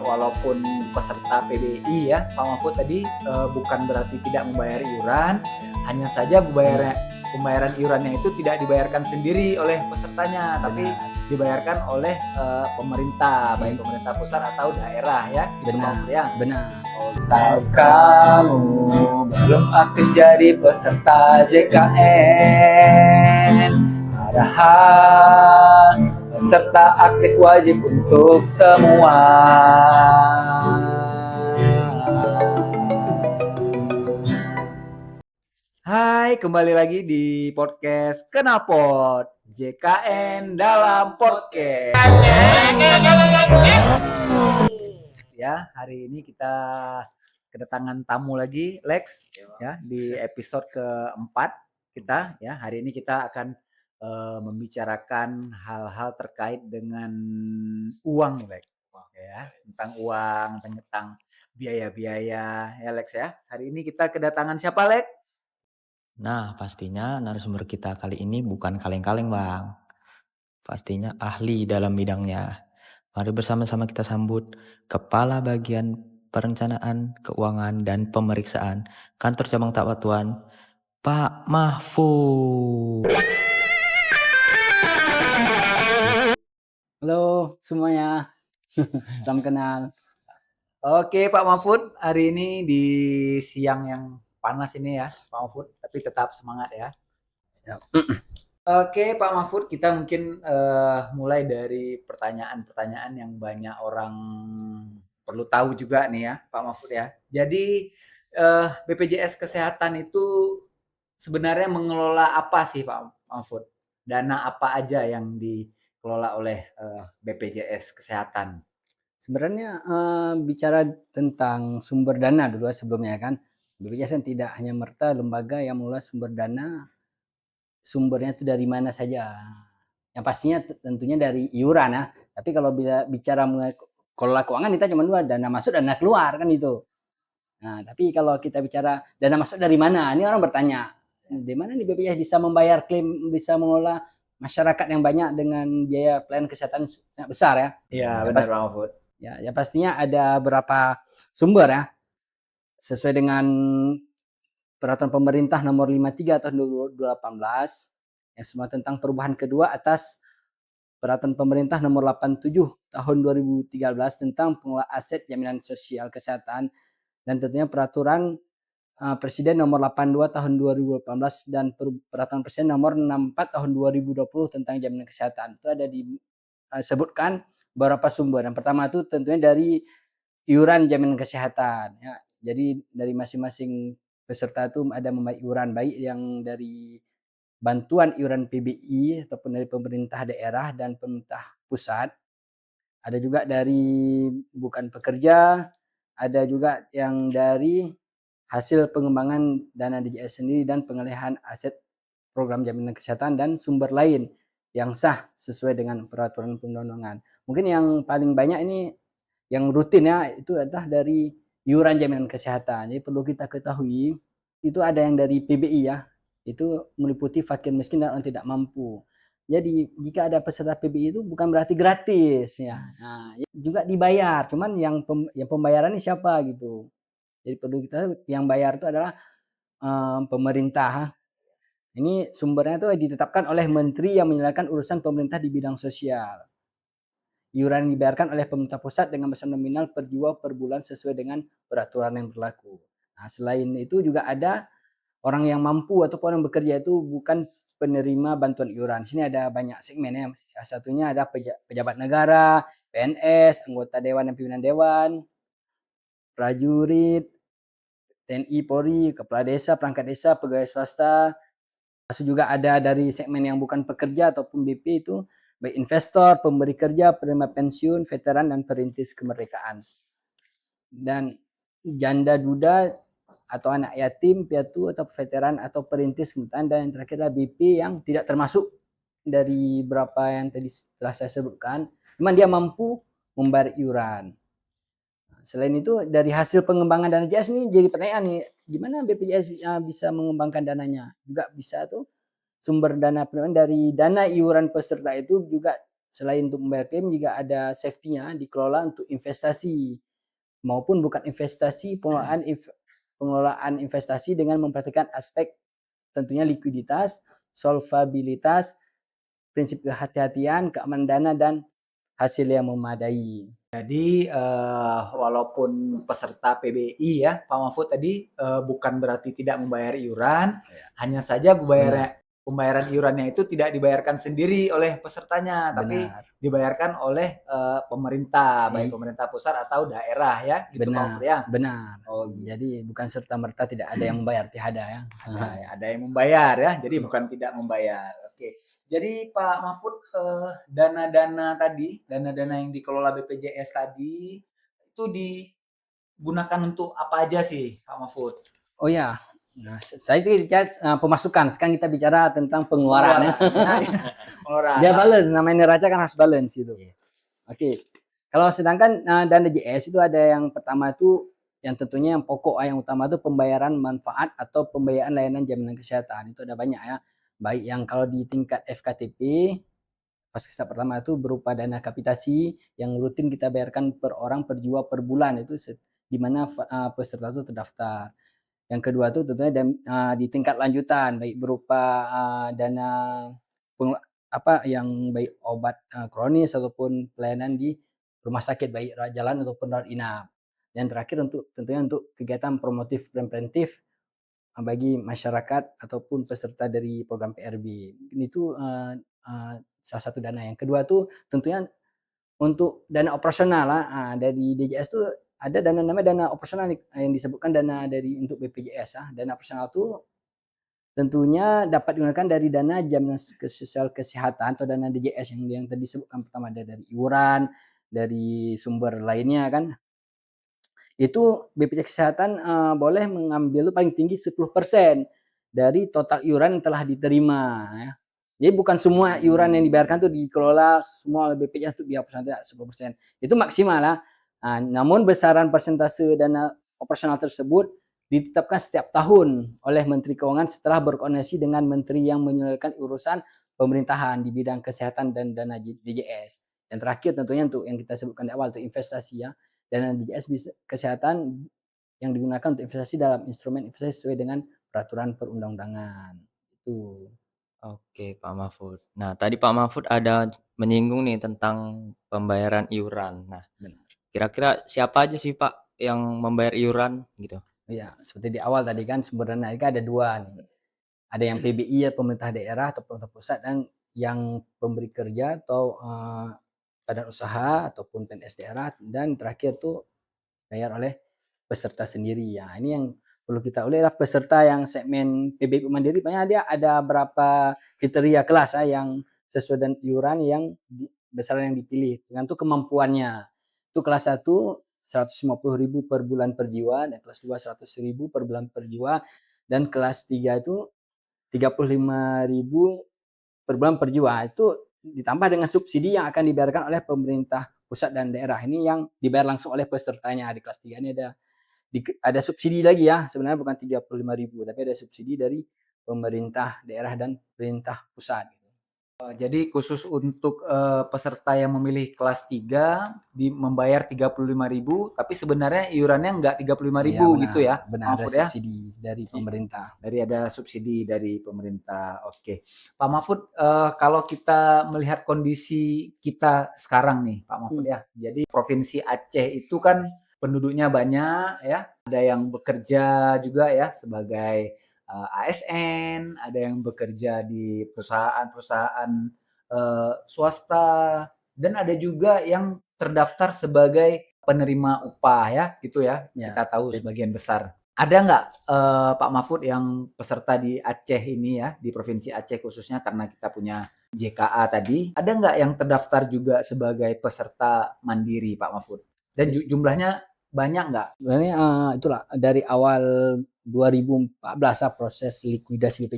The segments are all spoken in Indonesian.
Walaupun peserta PBI ya, Pak Mahfud tadi bukan berarti tidak membayar iuran, hanya saja pembayaran iurannya itu tidak dibayarkan sendiri oleh pesertanya, tapi dibayarkan oleh pemerintah, baik pemerintah pusat atau daerah ya. Benar. Tahu kamu belum aktif jadi peserta JKN, padahal peserta aktif wajib untuk semua. Hai, kembali lagi di podcast Kenapot JKN dalam podcast. Ya, hari ini kita kedatangan tamu lagi, Lex, ya, di episode keempat kita. Ya, hari ini kita akan membicarakan hal-hal terkait dengan uang, Lex. Ya, tentang uang, tentang biaya-biaya, ya, Lex ya. Hari ini kita kedatangan siapa, Lex? Nah, pastinya narasumber kita kali ini bukan kaleng-kaleng, Bang. Pastinya ahli dalam bidangnya. Mari bersama-sama kita sambut Kepala Bagian Perencanaan, Keuangan, dan Pemeriksaan Kantor Cabang Tapatuan, Pak Mahfud. Halo semuanya, salam kenal. Oke Pak Mahfud, hari ini di siang yang panas ini ya Pak Mahfud, tapi tetap semangat ya. Siap. Oke Pak Mahfud, kita mungkin mulai dari pertanyaan-pertanyaan yang banyak orang perlu tahu juga nih ya Pak Mahfud ya. Jadi BPJS Kesehatan itu sebenarnya mengelola apa sih Pak Mahfud? Dana apa aja yang dikelola oleh BPJS Kesehatan? Sebenarnya bicara tentang sumber dana dulu sebelumnya kan, BPJS kan tidak hanya merta lembaga yang mengelola sumber dana, sumbernya itu dari mana saja. Yang pastinya tentunya dari iuran ya. Tapi kalau bicara mengenai kelola keuangan kita cuma dua, dana masuk dana keluar kan itu. Nah, tapi kalau kita bicara dana masuk dari mana, ini orang bertanya, di mana nih BPJS bisa membayar klaim, bisa mengelola masyarakat yang banyak dengan biaya pelayanan kesehatan yang besar ya? Iya, benar Pak Mahfud. Ya pastinya ada beberapa sumber ya, sesuai dengan peraturan pemerintah nomor 53 tahun 2018 yang semua tentang perubahan kedua atas peraturan pemerintah nomor 87 tahun 2013 tentang pengelolaan aset jaminan sosial kesehatan, dan tentunya peraturan Presiden nomor 82 tahun 2018 dan peraturan Presiden nomor 64 tahun 2020 tentang jaminan kesehatan. Itu ada disebutkan beberapa sumber. Yang pertama itu tentunya dari iuran jaminan kesehatan ya. Jadi dari masing-masing peserta itu ada membayar iuran, baik yang dari bantuan iuran PBI ataupun dari pemerintah daerah dan pemerintah pusat. Ada juga dari bukan pekerja, ada juga yang dari hasil pengembangan dana DJS sendiri dan pengalihan aset program jaminan kesehatan dan sumber lain yang sah sesuai dengan peraturan perundang-undangan. Mungkin yang paling banyak ini yang rutin ya, itu adalah dari iuran jaminan kesehatan. Jadi perlu kita ketahui itu ada yang dari PBI ya, itu meliputi fakir miskin dan orang tidak mampu. Jadi jika ada peserta PBI itu bukan berarti gratis ya. Nah, juga dibayar, cuman yang pembayarannya siapa gitu. Jadi perlu kita, yang bayar itu adalah pemerintah. Ini sumbernya itu ditetapkan oleh menteri yang menyelesaikan urusan pemerintah di bidang sosial. Iuran dibayarkan oleh pemerintah pusat dengan besar nominal per jiwa per bulan sesuai dengan peraturan yang berlaku. Nah, selain itu juga ada orang yang mampu ataupun orang bekerja itu bukan penerima bantuan iuran. Di sini ada banyak segmen ya. Salah satunya ada pejabat negara, PNS, anggota dewan dan pimpinan dewan, prajurit, TNI, Polri, kepala desa, perangkat desa, pegawai swasta. Masuk juga ada dari segmen yang bukan pekerja ataupun BP itu baik investor, pemberi kerja, penerima pensiun, veteran dan perintis kemerdekaan. Dan janda duda atau anak yatim, piatu atau veteran atau perintis kemerdekaan, dan yang terakhir adalah BP yang tidak termasuk dari berapa yang tadi telah saya sebutkan, cuman dia mampu membayar iuran. Selain itu dari hasil pengembangan dana JS ini jadi pertanyaan nih, gimana BPJS bisa mengembangkan dananya? Juga bisa tuh sumber dana penerimaan dari dana iuran peserta itu juga selain untuk membayar klaim juga ada safety-nya, dikelola untuk investasi maupun bukan investasi, pengelolaan investasi dengan memperhatikan aspek tentunya likuiditas, solvabilitas, prinsip kehati-hatian, keamanan dana, dan hasil yang memadai. Jadi walaupun peserta PBI ya Pak Mahfud tadi bukan berarti tidak membayar iuran, hanya saja pembayaran iurannya itu tidak dibayarkan sendiri oleh pesertanya, tapi Benar. dibayarkan oleh pemerintah, baik Iya. pemerintah pusat atau daerah ya, gitu Pak Mahfud ya. Benar. Oh, gitu. Jadi bukan serta-merta tidak ada yang membayar, tidak ada ya. Ada yang membayar ya, jadi bukan tidak membayar. Oke. Jadi Pak Mahfud, dana-dana yang dikelola BPJS tadi itu digunakan untuk apa aja sih Pak Mahfud? Oh ya, nah, saya itu pemasukan. Sekarang kita bicara tentang pengeluaran. Pengeluaran. Dia balance, namanya neraca kan harus balance gitu. Oke. Kalau sedangkan dana JS itu ada yang pertama itu yang tentunya yang pokok yang utama itu pembayaran manfaat atau pembayaran layanan jaminan kesehatan. Itu ada banyak ya. Baik yang kalau di tingkat FKTP fase tahap pertama itu berupa dana kapitasi yang rutin kita bayarkan per orang per jiwa per bulan itu di mana peserta itu terdaftar. Yang kedua itu tentunya di tingkat lanjutan baik berupa dana yang baik obat kronis ataupun pelayanan di rumah sakit baik rawat jalan ataupun rawat inap. Dan terakhir tentunya untuk kegiatan promotif preventif bagi masyarakat ataupun peserta dari program PRB. Ini tuh salah satu dana. Yang kedua tuh tentunya untuk dana operasional dari DJS tuh ada dana namanya dana operasional yang disebutkan dana dari untuk BPJS. Dana operasional tuh tentunya dapat digunakan dari dana jaminan sosial kesehatan atau dana DJS yang tadi disebutkan pertama, ada dari iuran, dari sumber lainnya kan. Itu BPJS Kesehatan boleh mengambil paling tinggi 10% dari total iuran yang telah diterima ya. Jadi bukan semua iuran yang dibayarkan itu dikelola semua oleh BPJS itu biar persentase 10%. Itu maksimal lah. Namun besaran persentase dana operasional tersebut ditetapkan setiap tahun oleh Menteri Keuangan setelah berkoordinasi dengan menteri yang menyelesaikan urusan pemerintahan di bidang kesehatan dan dana DJS. Yang terakhir tentunya untuk yang kita sebutkan di awal itu investasi ya. Dana DJS kesehatan yang digunakan untuk investasi dalam instrumen investasi sesuai dengan peraturan perundang-undangan. Itu. Oke, Pak Mahfud. Nah, tadi Pak Mahfud ada menyinggung nih tentang pembayaran iuran. Nah, kira-kira siapa aja sih Pak yang membayar iuran gitu? Iya, seperti di awal tadi kan sumber dana ada dua nih. Ada yang PBI ya pemerintah daerah atau pemerintah pusat, dan yang pemberi kerja atau badan usaha ataupun PNS daerah, dan terakhir tuh bayar oleh peserta sendiri ya. Ini yang perlu kita ulik adalah peserta yang segmen PBI Mandiri, banyak dia ada berapa kriteria kelas yang sesuai dengan iuran yang besaran yang dipilih tergantung kemampuannya. Itu kelas 1 150.000 per bulan per jiwa, dan kelas 2 100.000 per bulan per jiwa, dan kelas 3 itu 35.000 per bulan per jiwa. Itu ditambah dengan subsidi yang akan dibayarkan oleh pemerintah pusat dan daerah. Ini yang dibayar langsung oleh pesertanya. Di kelas 3 ini ada subsidi lagi ya, sebenarnya bukan 35.000 tapi ada subsidi dari pemerintah daerah dan pemerintah pusat. Jadi khusus untuk peserta yang memilih kelas 3 membayar 35.000, tapi sebenarnya iurannya enggak 35.000 gitu ya. Benar, Mahfud ada ya. subsidi dari pemerintah. Ada subsidi dari pemerintah. Oke. Pak Mahfud, kalau kita melihat kondisi kita sekarang nih, Pak Mahfud ya. Jadi Provinsi Aceh itu kan penduduknya banyak ya. Ada yang bekerja juga ya sebagai ASN, ada yang bekerja di perusahaan-perusahaan swasta, dan ada juga yang terdaftar sebagai penerima upah ya, gitu ya. Kita tahu sebagian besar. Ada nggak Pak Mahfud yang peserta di Aceh ini ya, di Provinsi Aceh khususnya karena kita punya JKA tadi, ada nggak yang terdaftar juga sebagai peserta mandiri Pak Mahfud? Dan jumlahnya banyak nggak? Sebenarnya itulah dari awal 2014 proses likuidasi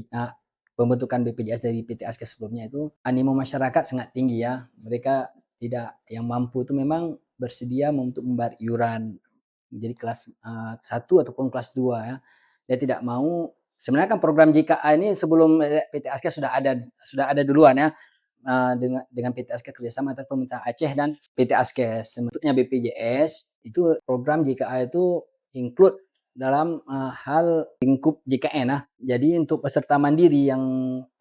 pembentukan BPJS dari PT Aska sebelumnya itu animo masyarakat sangat tinggi ya. Mereka tidak yang mampu itu memang bersedia untuk membayar iuran jadi kelas 1 ataupun kelas 2 ya. Dia tidak mau, sebenarnya kan program JKA ini sebelum PT Aska sudah ada duluan ya. dengan PT Askes kerjasama antara pemerintah Aceh dan PT Askes. Bentuknya BPJS itu program JKA itu include dalam hal lingkup JKN. Jadi untuk peserta mandiri yang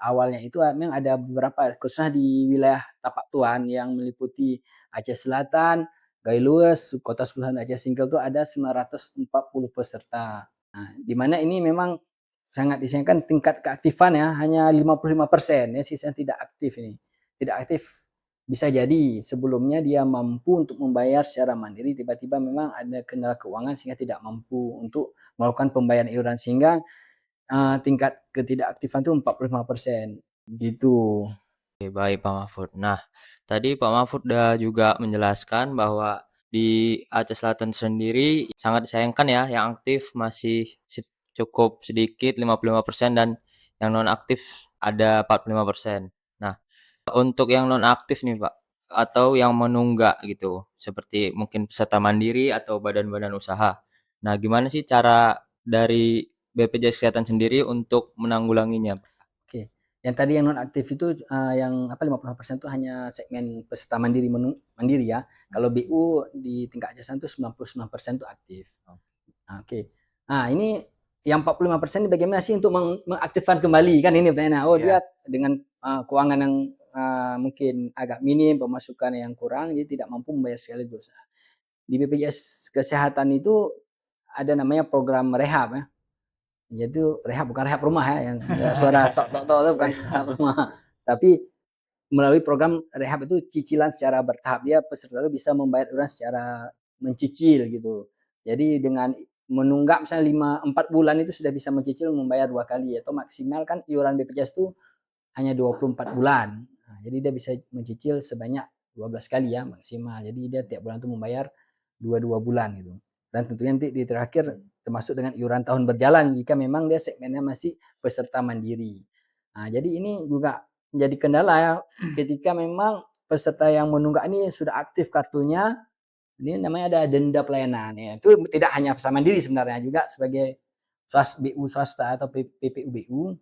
awalnya itu memang ada beberapa, khususnya di wilayah Tapak Tuan yang meliputi Aceh Selatan, Gailues, Kota Sepuluhan Aceh Singkil itu ada 940 peserta. Nah, di mana ini memang sangat disayangkan tingkat keaktifan ya hanya 55%, ya, sisanya tidak aktif ini. Tidak aktif bisa jadi sebelumnya dia mampu untuk membayar secara mandiri, tiba-tiba memang ada kendala keuangan sehingga tidak mampu untuk melakukan pembayaran iuran, sehingga tingkat ketidakaktifan itu 45% gitu. Oke, baik Pak Mahfud. Nah, tadi Pak Mahfud udah juga menjelaskan bahwa di Aceh Selatan sendiri sangat disayangkan ya, yang aktif masih cukup sedikit 55% dan yang non aktif ada 45%. Nah, untuk yang non aktif nih Pak, atau yang menunggak gitu, seperti mungkin peserta mandiri atau badan-badan usaha. Nah, gimana sih cara dari BPJS Kesehatan sendiri untuk menanggulanginya, Pak? Oke, yang tadi yang non aktif itu yang 50% itu hanya segmen peserta mandiri mandiri ya. Kalau BU di tingkat Aceh itu 99% itu aktif. Oke. Nah, ini yang 45% ini bagaimana sih untuk mengaktifkan kembali, kan ini pertanyaannya. Oh, dia dengan keuangan yang mungkin agak minim, pemasukan yang kurang, dia tidak mampu membayar sekaligus. Di BPJS Kesehatan itu ada namanya program rehab ya. Yaitu rehab, bukan rehab rumah ya, yang suara tok tok tok itu bukan rehab rumah. Tapi melalui program rehab itu cicilan secara bertahap, dia peserta itu bisa membayar iuran secara mencicil gitu. Jadi dengan menunggak misalnya 4 bulan itu sudah bisa mencicil membayar 2 kali, atau maksimal kan iuran BPJS itu hanya 24 bulan. Nah, jadi dia bisa mencicil sebanyak 12 kali ya maksimal. Jadi dia tiap bulan itu membayar 2 bulan gitu. Dan tentunya nanti di terakhir termasuk dengan iuran tahun berjalan jika memang dia segmennya masih peserta mandiri. Nah, jadi ini juga menjadi kendala ya ketika memang peserta yang menunggak ini sudah aktif kartunya, ini namanya ada denda pelayanan ya. Itu tidak hanya peserta mandiri sebenarnya, juga sebagai BU swasta atau PPUBU.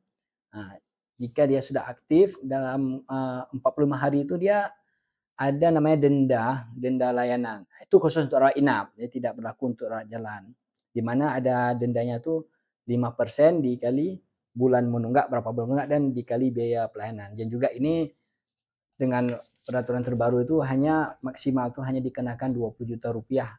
Nah, jika dia sudah aktif dalam 45 hari itu dia ada namanya denda layanan. Itu khusus untuk rawat inap, jadi tidak berlaku untuk rawat jalan. Di mana ada dendanya tuh 5% dikali bulan menunggak, berapa bulan menunggak, dan dikali biaya pelayanan. Dan juga ini dengan peraturan terbaru itu hanya maksimal tuh hanya dikenakan 20 juta rupiah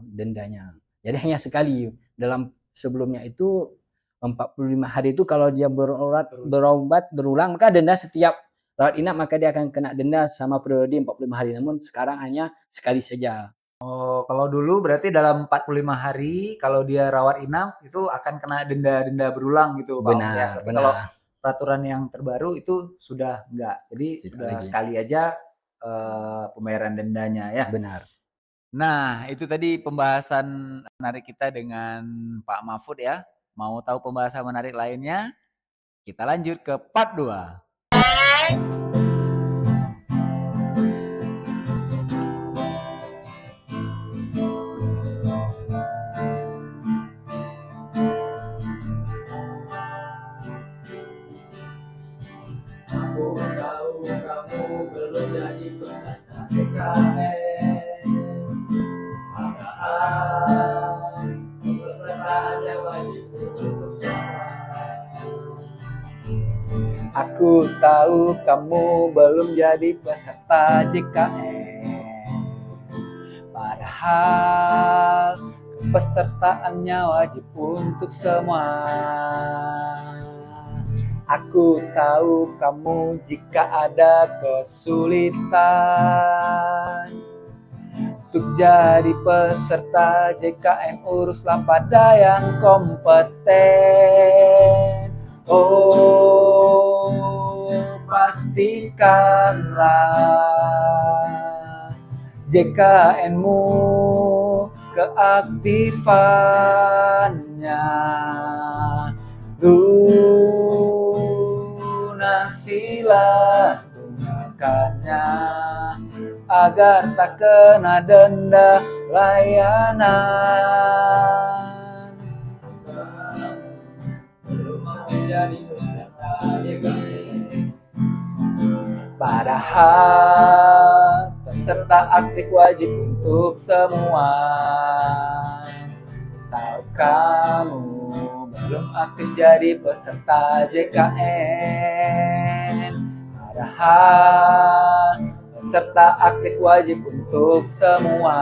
dendanya. Jadi hanya sekali. Dalam sebelumnya itu 45 hari itu kalau dia berobat berulang, maka denda setiap rawat inap maka dia akan kena denda sama periode 45 hari. Namun sekarang hanya sekali saja. Oh, kalau dulu berarti dalam 45 hari kalau dia rawat inap itu akan kena denda-denda berulang gitu Pak Om ya. Benar, Tapi kalau benar. peraturan yang terbaru itu sudah enggak. Jadi Tidak sudah lagi. sekali aja pembayaran dendanya ya. Benar. Nah, itu tadi pembahasan menarik kita dengan Pak Mahfud ya. Mau tahu pembahasan menarik lainnya? Kita lanjut ke part 2. Aku tahu kamu belum jadi peserta JKN, padahal pesertaannya wajib untuk semua. Aku tahu kamu belum jadi peserta JKN, padahal kepesertaannya wajib untuk semua. Aku tahu kamu jika ada kesulitan untuk jadi peserta JKN, uruslah pada yang kompeten. Oh, pastikanlah JKN-mu keaktifannya, lunasilah tunggakannya agar tak kena denda layanan. Belum mau jadi peserta JKN, Padahal peserta aktif wajib untuk semua. Tahu kamu belum aktif jadi peserta JKN. Padahal peserta aktif wajib untuk semua.